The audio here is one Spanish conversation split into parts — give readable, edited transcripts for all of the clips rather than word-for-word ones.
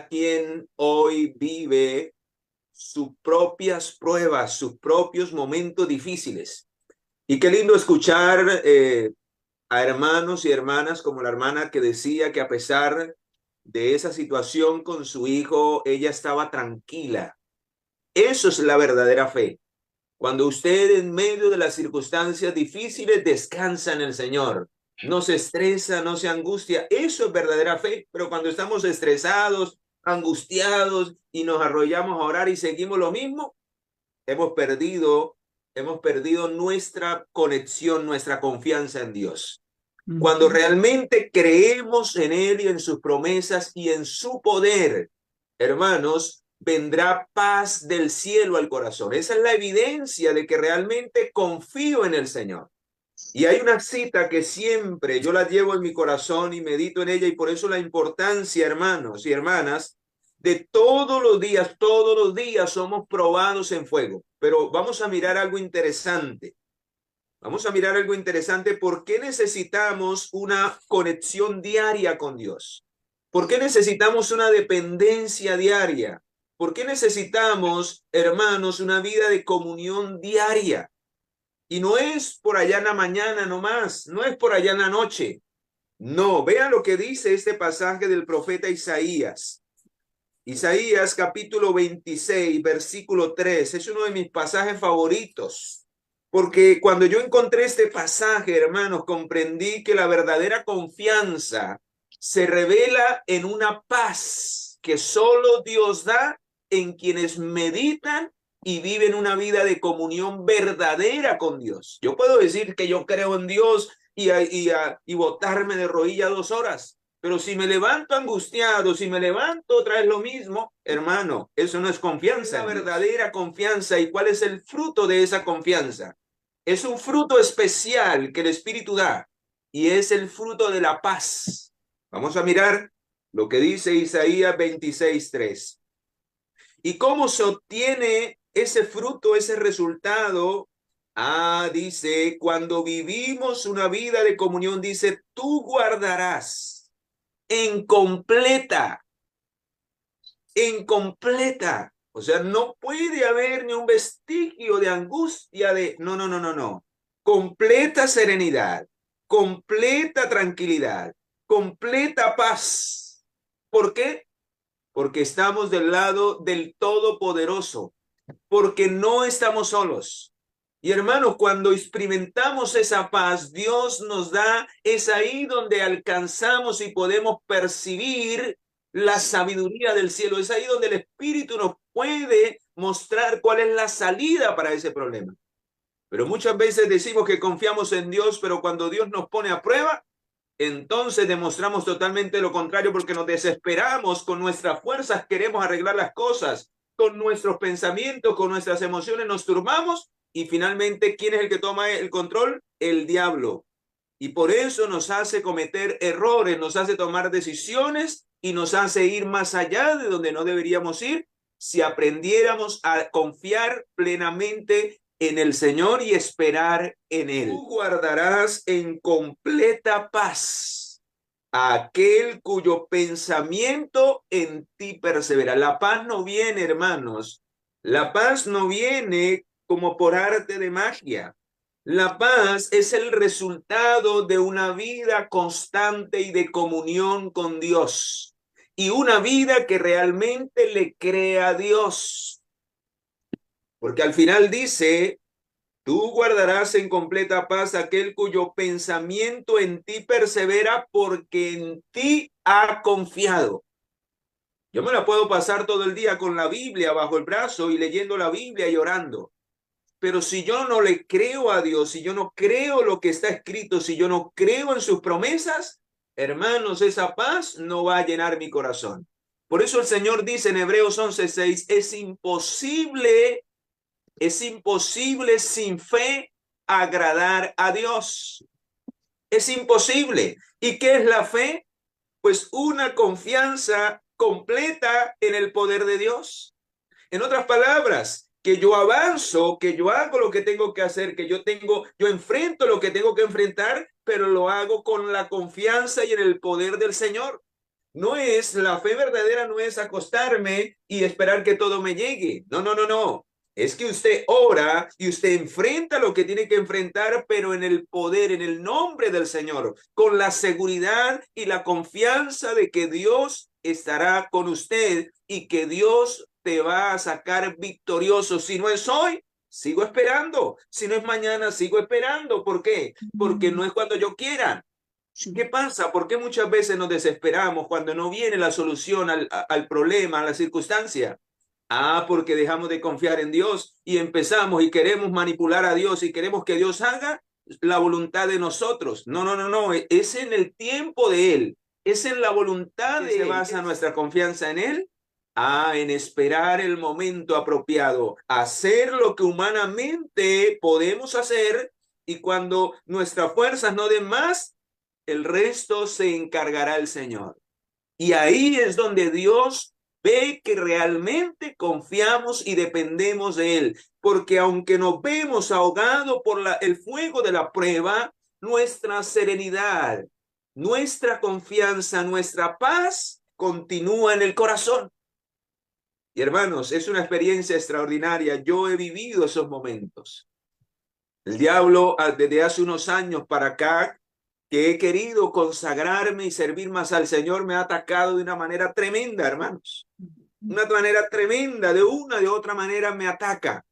Cada quien hoy vive sus propias pruebas, sus propios momentos difíciles. Y qué lindo escuchar a hermanos y hermanas como la hermana que decía que a pesar de esa situación con su hijo, ella estaba tranquila. Eso es la verdadera fe. Cuando usted en medio de las circunstancias difíciles descansa en el Señor, no se estresa, no se angustia, eso es verdadera fe. Pero cuando estamos estresados, angustiados y nos arrollamos a orar y seguimos lo mismo, hemos perdido nuestra conexión, nuestra confianza en Dios. Cuando realmente creemos en Él y en sus promesas y en su poder, hermanos, vendrá paz del cielo al corazón. Esa es la evidencia de que realmente confío en el Señor. Y hay una cita que siempre yo la llevo en mi corazón y medito en ella, y por eso la importancia, hermanos y hermanas, de todos los días somos probados en fuego. Pero vamos a mirar algo interesante. Vamos a mirar algo interesante. ¿Por qué necesitamos una conexión diaria con Dios? ¿Por qué necesitamos una dependencia diaria? ¿Por qué necesitamos, hermanos, una vida de comunión diaria? Y no es por allá en la mañana nomás, no es por allá en la noche. No, vean lo que dice este pasaje del profeta Isaías. Isaías capítulo 26, versículo 3. Es uno de mis pasajes favoritos. Porque cuando yo encontré este pasaje, hermanos, comprendí que la verdadera confianza se revela en una paz que solo Dios da en quienes meditan y viven una vida de comunión verdadera con Dios. Yo puedo decir que yo creo en Dios y botarme de rodillas 2 horas, pero si me levanto angustiado, si me levanto otra vez lo mismo, hermano, eso no es confianza. Es la verdadera confianza. ¿Y cuál es el fruto de esa confianza? Es un fruto especial que el Espíritu da, y es el fruto de la paz. Vamos a mirar lo que dice Isaías 26:3. ¿Y cómo se obtiene ese fruto, ese resultado? Dice, cuando vivimos una vida de comunión, dice, tú guardarás en completa. O sea, no puede haber ni un vestigio de angustia no. Completa serenidad, completa tranquilidad, completa paz. ¿Por qué? Porque estamos del lado del Todopoderoso, porque no estamos solos. Y hermanos, cuando experimentamos esa paz, Dios nos da, es ahí donde alcanzamos y podemos percibir la sabiduría del cielo. Es ahí donde el Espíritu nos puede mostrar cuál es la salida para ese problema. Pero muchas veces decimos que confiamos en Dios, pero cuando Dios nos pone a prueba, entonces demostramos totalmente lo contrario, porque nos desesperamos, con nuestras fuerzas queremos arreglar las cosas, con nuestros pensamientos, con nuestras emociones nos turbamos, y finalmente, ¿quién es el que toma el control? El diablo. Y por eso nos hace cometer errores, nos hace tomar decisiones y nos hace ir más allá de donde no deberíamos ir si aprendiéramos a confiar plenamente en el Señor y esperar en Él. Tú guardarás en completa paz a aquel cuyo pensamiento en ti persevera. La paz no viene, hermanos. La paz no viene como por arte de magia. La paz es el resultado de una vida constante y de comunión con Dios, y una vida que realmente le crea a Dios. Porque al final dice, tú guardarás en completa paz aquel cuyo pensamiento en ti persevera, porque en ti ha confiado. Yo me la puedo pasar todo el día con la Biblia bajo el brazo y leyendo la Biblia y orando. Pero si yo no le creo a Dios, si yo no creo lo que está escrito, si yo no creo en sus promesas, hermanos, esa paz no va a llenar mi corazón. Por eso el Señor dice en Hebreos 11:6, es imposible sin fe agradar a Dios. Es imposible. ¿Y qué es la fe? Pues una confianza completa en el poder de Dios. En otras palabras, que yo avanzo, que yo hago lo que tengo que hacer, que yo enfrento lo que tengo que enfrentar, pero lo hago con la confianza y en el poder del Señor. No es, la fe verdadera no es acostarme y esperar que todo me llegue. No, no, no, no. Es que usted ora y usted enfrenta lo que tiene que enfrentar, pero en el poder, en el nombre del Señor, con la seguridad y la confianza de que Dios estará con usted y que Dios te va a sacar victorioso. Si no es hoy, sigo esperando. Si no es mañana, sigo esperando. ¿Por qué? Porque no es cuando yo quiera. ¿Qué pasa? ¿Por qué muchas veces nos desesperamos cuando no viene la solución al problema, a la circunstancia? Porque dejamos de confiar en Dios y empezamos y queremos manipular a Dios y queremos que Dios haga la voluntad de nosotros. No, no, no, no. Es en el tiempo de Él. Es en la voluntad de Él. ¿Se basa nuestra confianza en Él? En esperar el momento apropiado, hacer lo que humanamente podemos hacer y cuando nuestras fuerzas no den más, el resto se encargará el Señor. Y ahí es donde Dios ve que realmente confiamos y dependemos de Él. Porque aunque nos vemos ahogados por el fuego de la prueba, nuestra serenidad, nuestra confianza, nuestra paz continúa en el corazón. Y hermanos, es una experiencia extraordinaria. Yo he vivido esos momentos. El diablo, desde hace unos años para acá, que he querido consagrarme y servir más al Señor, me ha atacado de una manera tremenda, hermanos. Una manera tremenda, de una de otra manera me ataca.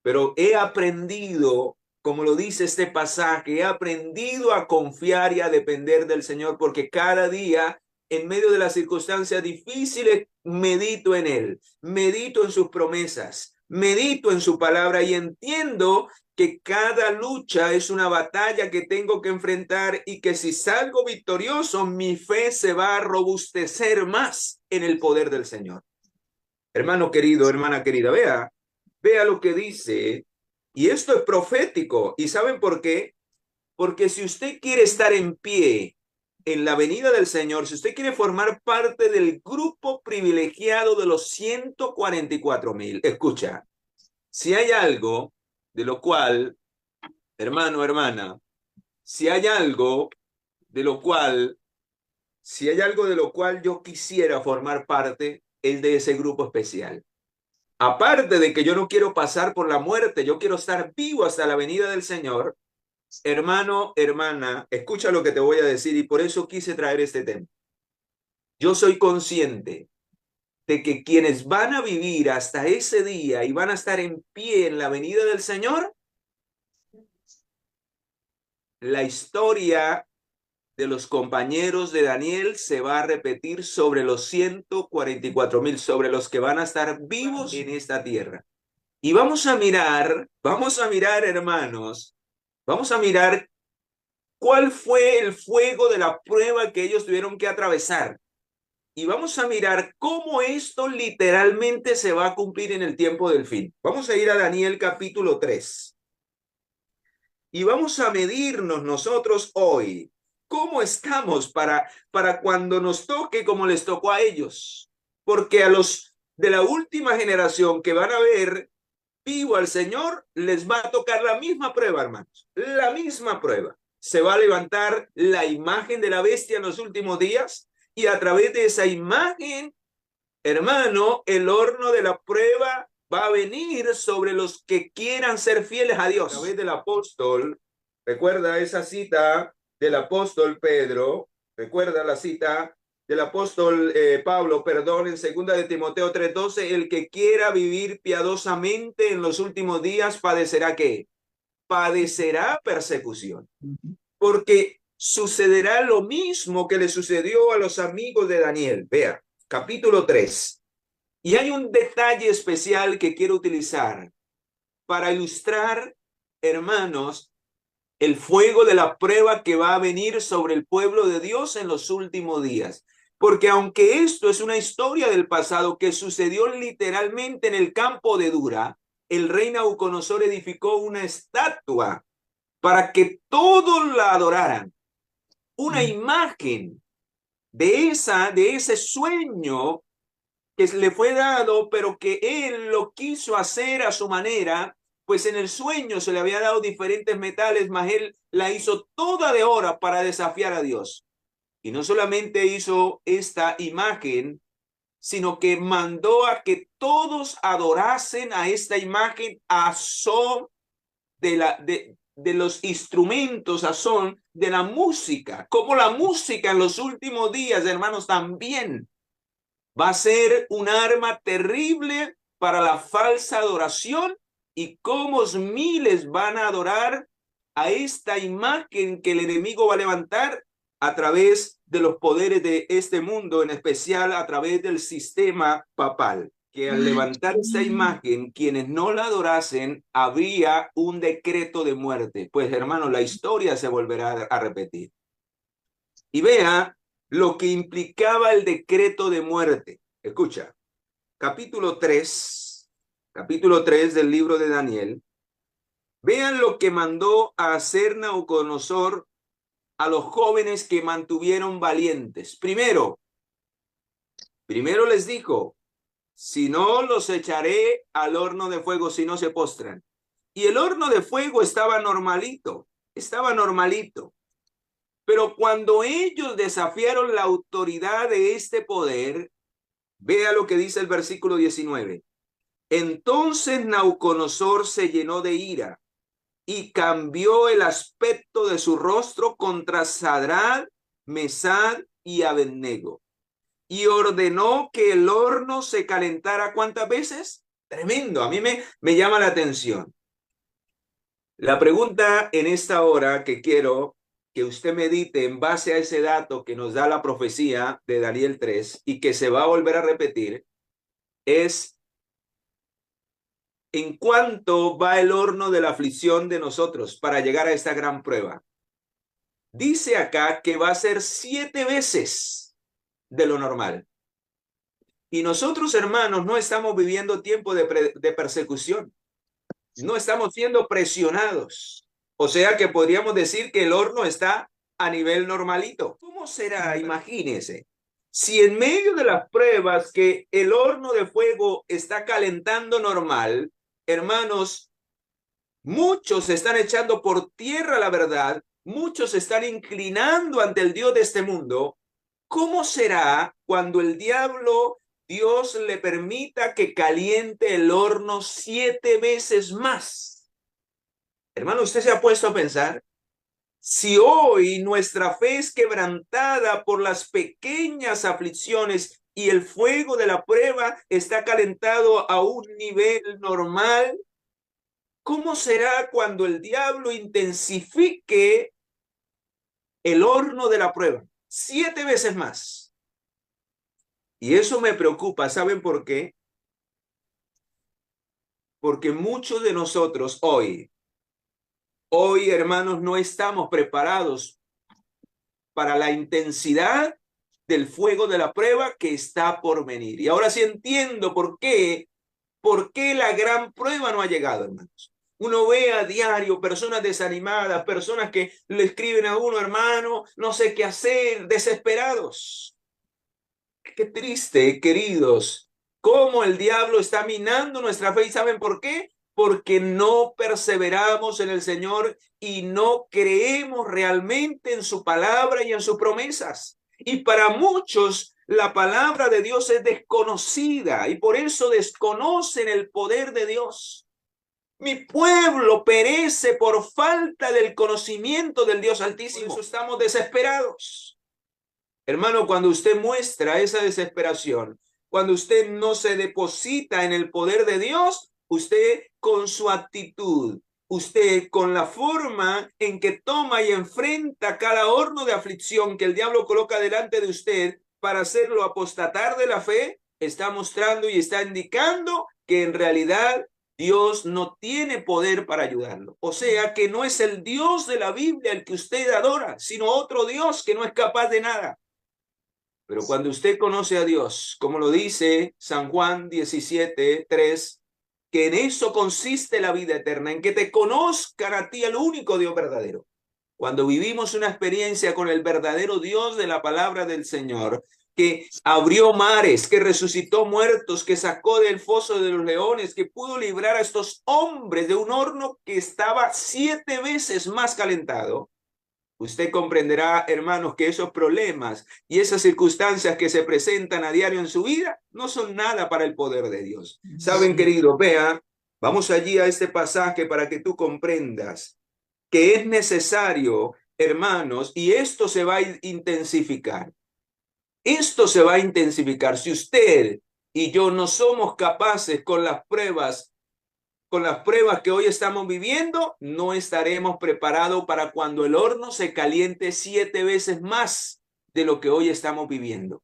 Pero he aprendido, como lo dice este pasaje, he aprendido a confiar y a depender del Señor, porque cada día, en medio de las circunstancias difíciles, medito en Él, medito en sus promesas, medito en su palabra y entiendo que cada lucha es una batalla que tengo que enfrentar y que si salgo victorioso, mi fe se va a robustecer más en el poder del Señor. Hermano querido, hermana querida, vea lo que dice, y esto es profético. ¿Y saben por qué? Porque si usted quiere estar en pie en la venida del Señor, si usted quiere formar parte del grupo privilegiado de los 144,000, escucha, si hay algo de lo cual, hermano, hermana, si hay algo de lo cual, si hay algo de lo cual yo quisiera formar parte, es de ese grupo especial. Aparte de que yo no quiero pasar por la muerte, yo quiero estar vivo hasta la venida del Señor. Hermano, hermana, escucha lo que te voy a decir y por eso quise traer este tema. Yo soy consciente de que quienes van a vivir hasta ese día y van a estar en pie en la venida del Señor, la historia de los compañeros de Daniel se va a repetir sobre los 144,000, sobre los que van a estar vivos en esta tierra. Y vamos a mirar, hermanos, vamos a mirar cuál fue el fuego de la prueba que ellos tuvieron que atravesar. Y vamos a mirar cómo esto literalmente se va a cumplir en el tiempo del fin. Vamos a ir a Daniel capítulo 3. Y vamos a medirnos nosotros hoy. ¿Cómo estamos para cuando nos toque como les tocó a ellos? Porque a los de la última generación que van a ver vivo al Señor, les va a tocar la misma prueba, hermanos. La misma prueba. Se va a levantar la imagen de la bestia en los últimos días y a través de esa imagen, hermano, el horno de la prueba va a venir sobre los que quieran ser fieles a Dios. A través del apóstol, recuerda esa cita del apóstol Pedro, recuerda la cita del apóstol Pablo, perdón, en 2 de Timoteo 3:12, el que quiera vivir piadosamente en los últimos días padecerá ¿qué? Padecerá persecución. Porque sucederá lo mismo que le sucedió a los amigos de Daniel. Vea, capítulo 3. Y hay un detalle especial que quiero utilizar para ilustrar, hermanos, el fuego de la prueba que va a venir sobre el pueblo de Dios en los últimos días. Porque aunque esto es una historia del pasado que sucedió literalmente en el campo de Dura, el rey Nabucodonosor edificó una estatua para que todos la adoraran. Una imagen de ese sueño que le fue dado, pero que él lo quiso hacer a su manera, pues en el sueño se le había dado diferentes metales, mas él la hizo toda de oro para desafiar a Dios. Y no solamente hizo esta imagen, sino que mandó a que todos adorasen a esta imagen a son de los instrumentos, a son de la música. Como la música en los últimos días, hermanos, también va a ser un arma terrible para la falsa adoración, y cómo miles van a adorar a esta imagen que el enemigo va a levantar a través de los poderes de este mundo, en especial a través del sistema papal, que al levantar esta imagen, quienes no la adorasen, habría un decreto de muerte. Pues hermanos, la historia se volverá a repetir. Y vea lo que implicaba el decreto de muerte. Escucha, capítulo 3 del libro de Daniel. Vean lo que mandó a hacer Nabucodonosor a los jóvenes que mantuvieron valientes. Primero les dijo, si no, los echaré al horno de fuego si no se postran. Y el horno de fuego estaba normalito. Pero cuando ellos desafiaron la autoridad de este poder, vea lo que dice el versículo 19. Entonces Nabucodonosor se llenó de ira y cambió el aspecto de su rostro contra Sadrach, Mesach y Abednego, y ordenó que el horno se calentara ¿cuántas veces? Tremendo, a mí me llama la atención. La pregunta en esta hora que quiero que usted medite en base a ese dato que nos da la profecía de Daniel 3 y que se va a volver a repetir es: ¿en cuánto va el horno de la aflicción de nosotros para llegar a esta gran prueba? Dice acá que va a ser 7 veces de lo normal. Y nosotros, hermanos, no estamos viviendo tiempo de persecución. No estamos siendo presionados. O sea que podríamos decir que el horno está a nivel normalito. ¿Cómo será? Imagínese. Si en medio de las pruebas que el horno de fuego está calentando normal, hermanos, muchos están echando por tierra la verdad, muchos están inclinando ante el Dios de este mundo. ¿Cómo será cuando el diablo, Dios le permita que caliente el horno 7 veces más? Hermano, ¿usted se ha puesto a pensar? Si hoy nuestra fe es quebrantada por las pequeñas aflicciones y el fuego de la prueba está calentado a un nivel normal, ¿cómo será cuando el diablo intensifique el horno de la prueba 7 veces más? Y eso me preocupa. ¿Saben por qué? Porque muchos de nosotros hoy, hermanos, no estamos preparados para la intensidad del fuego de la prueba que está por venir. Y ahora sí entiendo por qué la gran prueba no ha llegado, hermanos. Uno ve a diario personas desanimadas, personas que le escriben a uno, hermano, no sé qué hacer, desesperados. Qué triste, queridos, cómo el diablo está minando nuestra fe. ¿Y saben por qué? Porque no perseveramos en el Señor y no creemos realmente en su palabra y en sus promesas. Y para muchos la palabra de Dios es desconocida y por eso desconocen el poder de Dios. Mi pueblo perece por falta del conocimiento del Dios Altísimo. Por eso estamos desesperados. Hermano, cuando usted muestra esa desesperación, cuando usted no se deposita en el poder de Dios, usted con su actitud, usted con la forma en que toma y enfrenta cada horno de aflicción que el diablo coloca delante de usted para hacerlo apostatar de la fe, está mostrando y está indicando que en realidad Dios no tiene poder para ayudarlo. O sea que no es el Dios de la Biblia el que usted adora, sino otro Dios que no es capaz de nada. Pero cuando usted conoce a Dios, como lo dice San Juan 17:3, que en eso consiste la vida eterna, en que te conozcan a ti, el único Dios verdadero. Cuando vivimos una experiencia con el verdadero Dios de la palabra del Señor, que abrió mares, que resucitó muertos, que sacó del foso de los leones, que pudo librar a estos hombres de un horno que estaba 7 veces más calentado, Usted comprenderá, hermanos, que esos problemas y esas circunstancias que se presentan a diario en su vida no son nada para el poder de Dios. Saben, querido, vea, vamos allí a este pasaje para que tú comprendas que es necesario, hermanos, y esto se va a intensificar. Esto se va a intensificar. Si usted y yo no somos capaces con las pruebas que hoy estamos viviendo, no estaremos preparados para cuando el horno se caliente 7 veces más de lo que hoy estamos viviendo.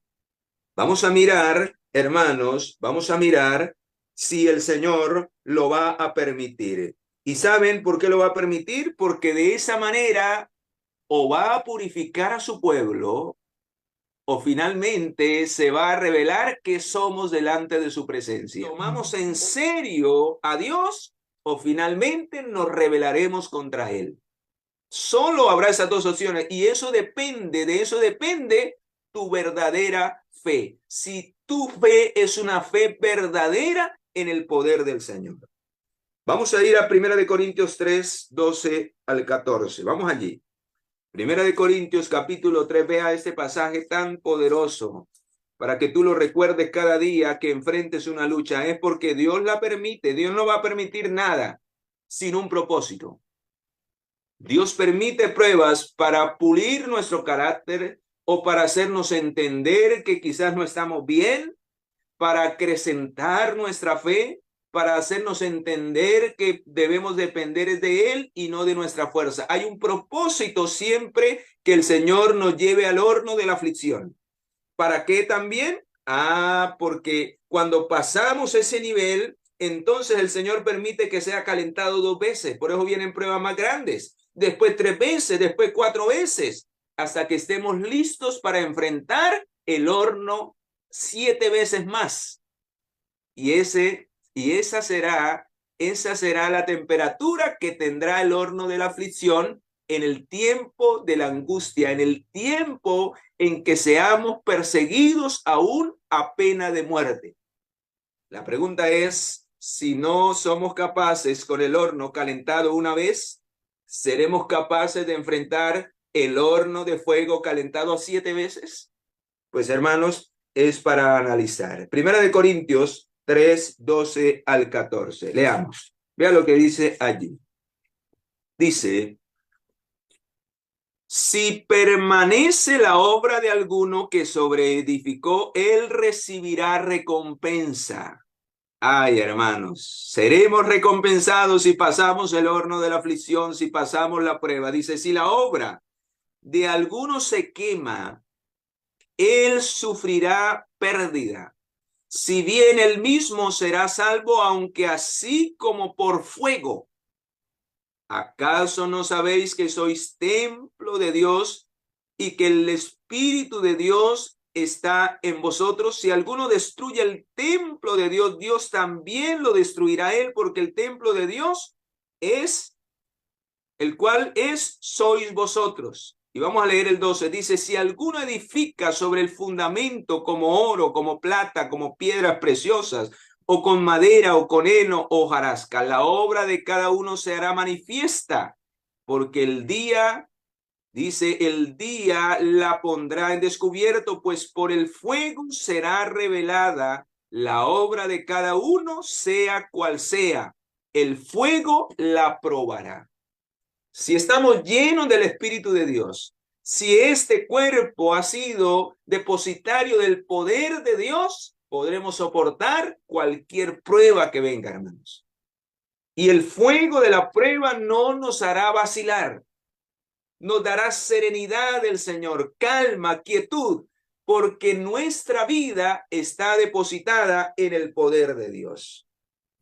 Vamos a mirar, hermanos, vamos a mirar si el Señor lo va a permitir. ¿Y saben por qué lo va a permitir? Porque de esa manera o va a purificar a su pueblo, o finalmente se va a revelar que somos delante de su presencia. ¿Tomamos en serio a Dios o finalmente nos rebelaremos contra Él? Solo habrá esas dos opciones y de eso depende tu verdadera fe. Si tu fe es una fe verdadera en el poder del Señor. Vamos a ir a 1 Corintios 3, 12 al 14. Vamos allí. 1 Corintios capítulo 3, vea este pasaje tan poderoso para que tú lo recuerdes cada día que enfrentes una lucha. Es porque Dios la permite. Dios no va a permitir nada sin un propósito. Dios permite pruebas para pulir nuestro carácter o para hacernos entender que quizás no estamos bien, para acrecentar nuestra fe, para hacernos entender que debemos depender de Él y no de nuestra fuerza. Hay un propósito siempre que el Señor nos lleve al horno de la aflicción. ¿Para qué también? Porque cuando pasamos ese nivel, entonces el Señor permite que sea calentado 2 veces. Por eso vienen pruebas más grandes. Después 3 veces, después 4 veces, hasta que estemos listos para enfrentar el horno 7 veces más. Y esa será la temperatura que tendrá el horno de la aflicción en el tiempo de la angustia, en el tiempo en que seamos perseguidos aún a pena de muerte. La pregunta es, si no somos capaces con el horno calentado una vez, ¿seremos capaces de enfrentar el horno de fuego calentado 7 veces? Pues hermanos, es para analizar. 1 Corintios 3, 12 al 14. Leamos. Vea lo que dice allí. Dice, si permanece la obra de alguno que sobreedificó, él recibirá recompensa. Ay, hermanos, seremos recompensados si pasamos el horno de la aflicción, si pasamos la prueba. Dice, si la obra de alguno se quema, él sufrirá pérdida. Si bien él mismo será salvo, aunque así como por fuego. ¿Acaso no sabéis que sois templo de Dios y que el Espíritu de Dios está en vosotros? Si alguno destruye el templo de Dios, Dios también lo destruirá él, porque el templo de Dios es, el cual sois vosotros. Y vamos a leer el 12. Dice, si alguno edifica sobre el fundamento como oro, como plata, como piedras preciosas, o con madera, o con heno, o hojarasca, la obra de cada uno se hará manifiesta, porque el día la pondrá en descubierto, pues por el fuego será revelada la obra de cada uno, sea cual sea. El fuego la probará. Si estamos llenos del Espíritu de Dios, si este cuerpo ha sido depositario del poder de Dios, podremos soportar cualquier prueba que venga, hermanos. Y el fuego de la prueba no nos hará vacilar. Nos dará serenidad del Señor, calma, quietud, porque nuestra vida está depositada en el poder de Dios.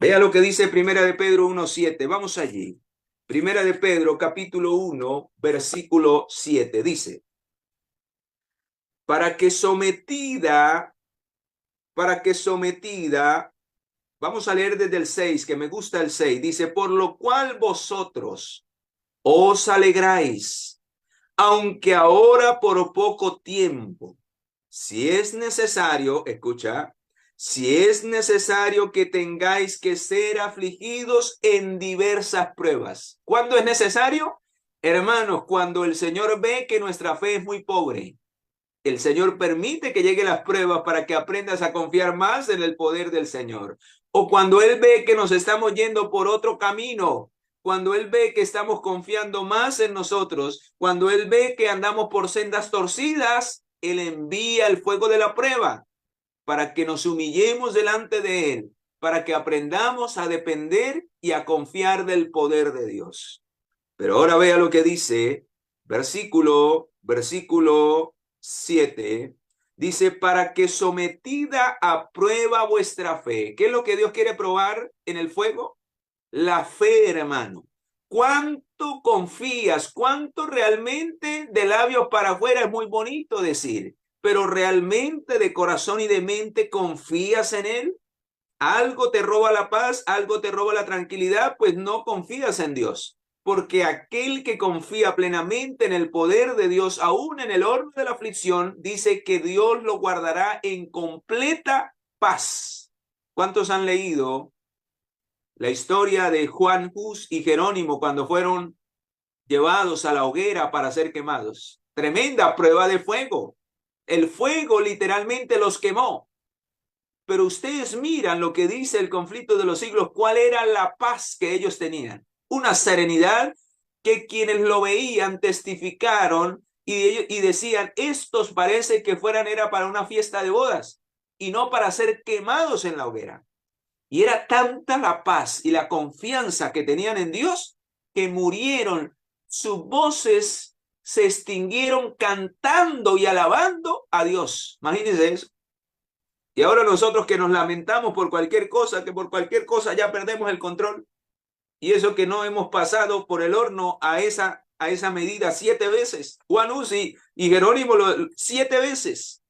Vea lo que dice 1 de Pedro 1:7. Vamos allí. 1 de Pedro, capítulo 1, versículo 7, dice, para que sometida, vamos a leer desde el 6, que me gusta el 6, dice, por lo cual vosotros os alegráis, aunque ahora por poco tiempo, si es necesario, escucha, si es necesario que tengáis que ser afligidos en diversas pruebas. ¿Cuándo es necesario? Hermanos, cuando el Señor ve que nuestra fe es muy pobre, el Señor permite que lleguen las pruebas para que aprendas a confiar más en el poder del Señor. O cuando Él ve que nos estamos yendo por otro camino, cuando Él ve que estamos confiando más en nosotros, cuando Él ve que andamos por sendas torcidas, Él envía el fuego de la prueba para que nos humillemos delante de Él, para que aprendamos a depender y a confiar del poder de Dios. Pero ahora vea lo que dice, versículo 7, dice, para que sometida a prueba vuestra fe. ¿Qué es lo que Dios quiere probar en el fuego? La fe, hermano. ¿Cuánto confías? ¿Cuánto realmente de labios para afuera es muy bonito decir? Pero realmente de corazón y de mente confías en Él? ¿Algo te roba la paz? ¿Algo te roba la tranquilidad? Pues no confías en Dios. Porque aquel que confía plenamente en el poder de Dios, aún en el horno de la aflicción, dice que Dios lo guardará en completa paz. ¿Cuántos han leído la historia de Juan Hus y Jerónimo cuando fueron llevados a la hoguera para ser quemados? Tremenda prueba de fuego. El fuego literalmente los quemó. Pero ustedes miran lo que dice el conflicto de los siglos, cuál era la paz que ellos tenían. Una serenidad que quienes lo veían testificaron y decían, estos parece que era para una fiesta de bodas y no para ser quemados en la hoguera. Y era tanta la paz y la confianza que tenían en Dios que murieron, sus voces se extinguieron cantando y alabando a Dios. Imagínense eso. Y ahora nosotros que nos lamentamos por cualquier cosa, que por cualquier cosa ya perdemos el control. Y eso que no hemos pasado por el horno a esa medida 7 veces. Juan Hus y Jerónimo 7 veces.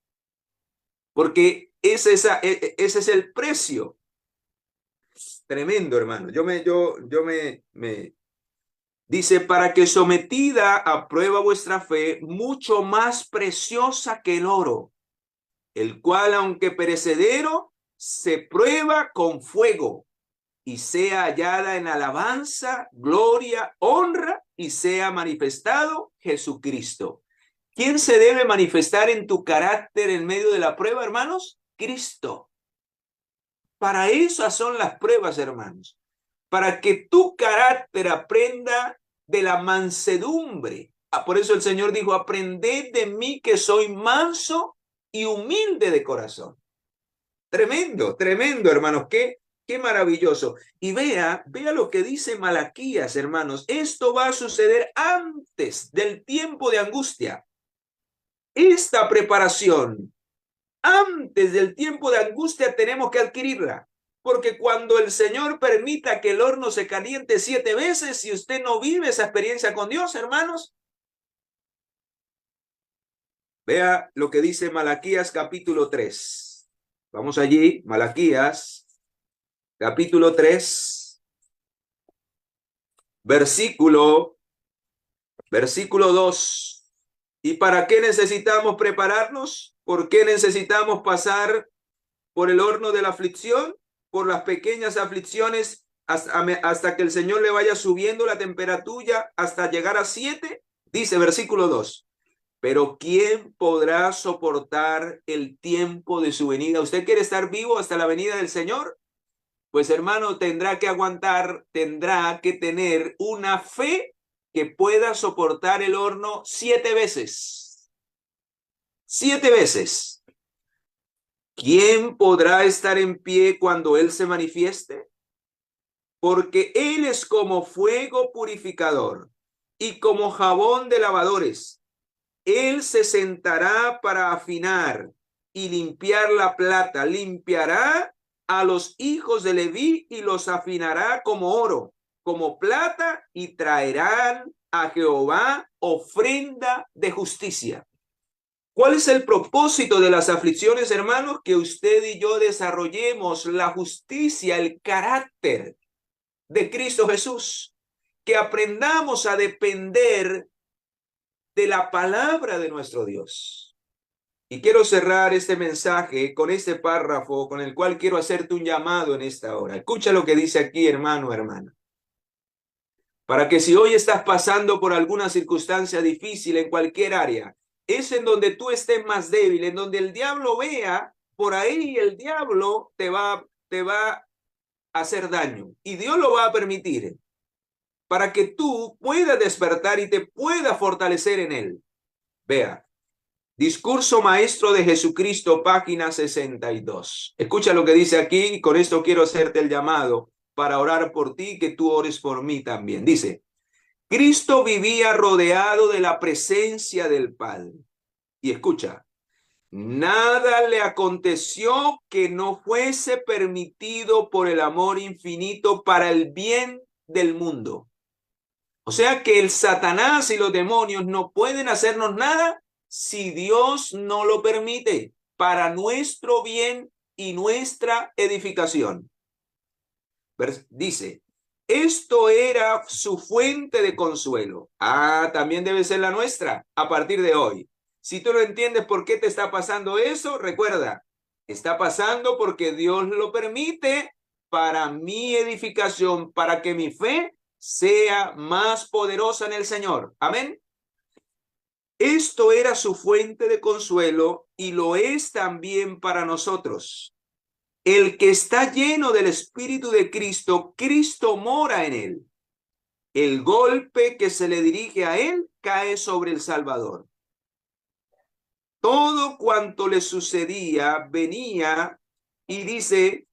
Porque ese es el precio. Tremendo, hermano. Dice, para que sometida a prueba vuestra fe, mucho más preciosa que el oro, el cual, aunque perecedero, se prueba con fuego y sea hallada en alabanza, gloria, honra y sea manifestado Jesucristo. ¿Quién se debe manifestar en tu carácter en medio de la prueba, hermanos? Cristo. Para eso son las pruebas, hermanos. Para que tu carácter aprenda de la mansedumbre. Por eso el Señor dijo, aprended de mí que soy manso y humilde de corazón. Tremendo, tremendo, hermanos. Qué maravilloso. Y vea lo que dice Malaquías, hermanos. Esto va a suceder antes del tiempo de angustia. Esta preparación, antes del tiempo de angustia, tenemos que adquirirla. Porque cuando el Señor permita que el horno se caliente 7 veces, si usted no vive esa experiencia con Dios, hermanos, vea lo que dice Malaquías capítulo 3. Vamos allí, Malaquías capítulo 3, versículo 2. ¿Y para qué necesitamos prepararnos? ¿Por qué necesitamos pasar por el horno de la aflicción? Por las pequeñas aflicciones hasta que el Señor le vaya subiendo la temperatura hasta llegar a 7. Dice versículo 2. Pero ¿quién podrá soportar el tiempo de su venida? ¿Usted quiere estar vivo hasta la venida del Señor? Pues hermano, tendrá que aguantar, tendrá que tener una fe que pueda soportar el horno 7 veces. 7 veces. ¿Quién podrá estar en pie cuando Él se manifieste? Porque Él es como fuego purificador y como jabón de lavadores. Él se sentará para afinar y limpiar la plata. Limpiará a los hijos de Leví y los afinará como oro, como plata, y traerán a Jehová ofrenda de justicia. ¿Cuál es el propósito de las aflicciones, hermanos? Que usted y yo desarrollemos la justicia, el carácter de Cristo Jesús. Que aprendamos a depender de la palabra de nuestro Dios. Y quiero cerrar este mensaje con este párrafo con el cual quiero hacerte un llamado en esta hora. Escucha lo que dice aquí, hermano, hermana. para que si hoy estás pasando por alguna circunstancia difícil en cualquier área, es en donde tú estés más débil, en donde el diablo vea, por ahí el diablo te va a hacer daño y Dios lo va a permitir para que tú puedas despertar y te puedas fortalecer en él. Vea, Discurso Maestro de Jesucristo, página 62. Escucha lo que dice aquí y con esto quiero hacerte el llamado para orar por ti, que tú ores por mí también. Dice, Cristo vivía rodeado de la presencia del Padre. Y escucha, nada le aconteció que no fuese permitido por el amor infinito para el bien del mundo. O sea que el Satanás y los demonios no pueden hacernos nada si Dios no lo permite, para nuestro bien y nuestra edificación. Dice, esto era su fuente de consuelo. También debe ser la nuestra a partir de hoy. Si tú no entiendes por qué te está pasando eso, recuerda, está pasando porque Dios lo permite para mi edificación, para que mi fe sea más poderosa en el Señor. Amén. Esto era su fuente de consuelo y lo es también para nosotros. El que está lleno del Espíritu de Cristo, Cristo mora en él. El golpe que se le dirige a él cae sobre el Salvador. Todo cuanto le sucedía venía, y dice,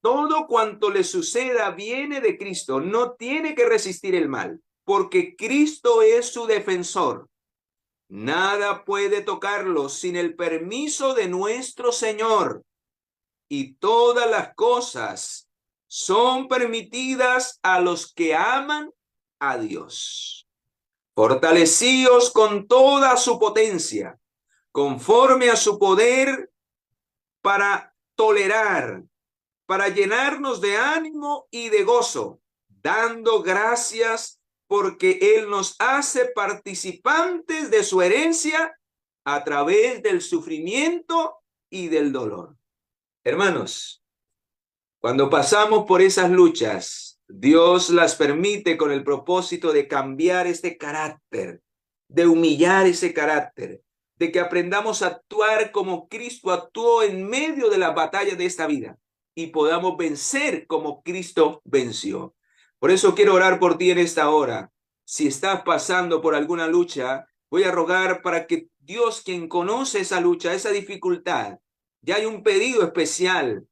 todo cuanto le suceda viene de Cristo. No tiene que resistir el mal, porque Cristo es su defensor. Nada puede tocarlo sin el permiso de nuestro Señor. Y todas las cosas son permitidas a los que aman a Dios. Fortalecíos con toda su potencia, conforme a su poder, para tolerar, para llenarnos de ánimo y de gozo, dando gracias porque Él nos hace participantes de su herencia a través del sufrimiento y del dolor. Hermanos, cuando pasamos por esas luchas, Dios las permite con el propósito de cambiar este carácter, de humillar ese carácter, de que aprendamos a actuar como Cristo actuó en medio de la batalla de esta vida y podamos vencer como Cristo venció. Por eso quiero orar por ti en esta hora. Si estás pasando por alguna lucha, voy a rogar para que Dios, quien conoce esa lucha, esa dificultad, ya hay un pedido especial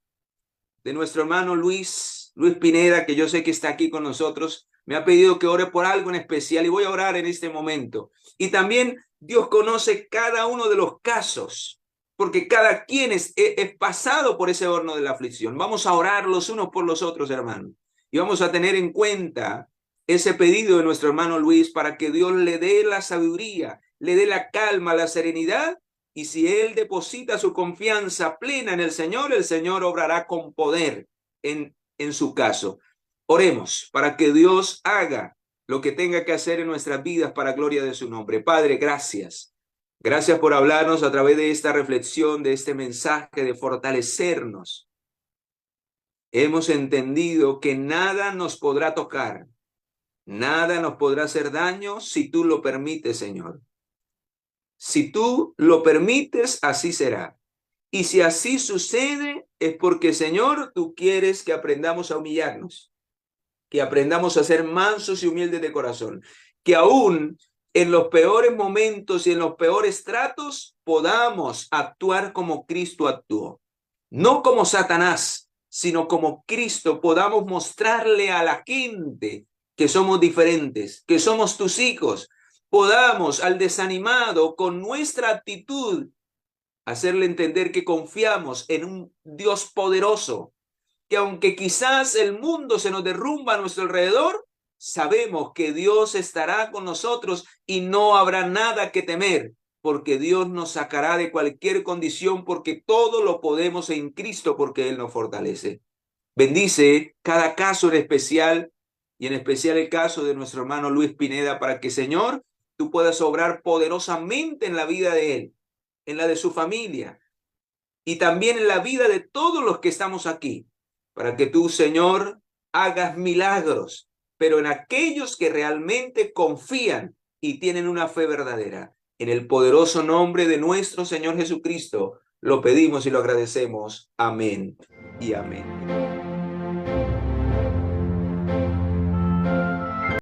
de nuestro hermano Luis Pineda, que yo sé que está aquí con nosotros. Me ha pedido que ore por algo en especial y voy a orar en este momento. Y también Dios conoce cada uno de los casos, porque cada quien es pasado por ese horno de la aflicción. Vamos a orar los unos por los otros, hermanos. Y vamos a tener en cuenta ese pedido de nuestro hermano Luis para que Dios le dé la sabiduría, le dé la calma, la serenidad. Y si él deposita su confianza plena en el Señor obrará con poder en su caso. Oremos para que Dios haga lo que tenga que hacer en nuestras vidas para gloria de su nombre. Padre, gracias. Gracias por hablarnos a través de esta reflexión, de este mensaje, de fortalecernos. Hemos entendido que nada nos podrá tocar, nada nos podrá hacer daño si tú lo permites, Señor. Si tú lo permites, así será. Y si así sucede, es porque, Señor, tú quieres que aprendamos a humillarnos, que aprendamos a ser mansos y humildes de corazón, que aún en los peores momentos y en los peores tratos podamos actuar como Cristo actuó. No como Satanás, sino como Cristo, podamos mostrarle a la gente que somos diferentes, que somos tus hijos. Podamos al desanimado con nuestra actitud hacerle entender que confiamos en un Dios poderoso, que aunque quizás el mundo se nos derrumba a nuestro alrededor, sabemos que Dios estará con nosotros y no habrá nada que temer, porque Dios nos sacará de cualquier condición, porque todo lo podemos en Cristo, porque Él nos fortalece. Bendice cada caso en especial, y en especial el caso de nuestro hermano Luis Pineda, para que, Señor, tú puedas obrar poderosamente en la vida de él, en la de su familia, y también en la vida de todos los que estamos aquí, para que tú, Señor, hagas milagros, pero en aquellos que realmente confían y tienen una fe verdadera. En el poderoso nombre de nuestro Señor Jesucristo, lo pedimos y lo agradecemos. Amén y amén.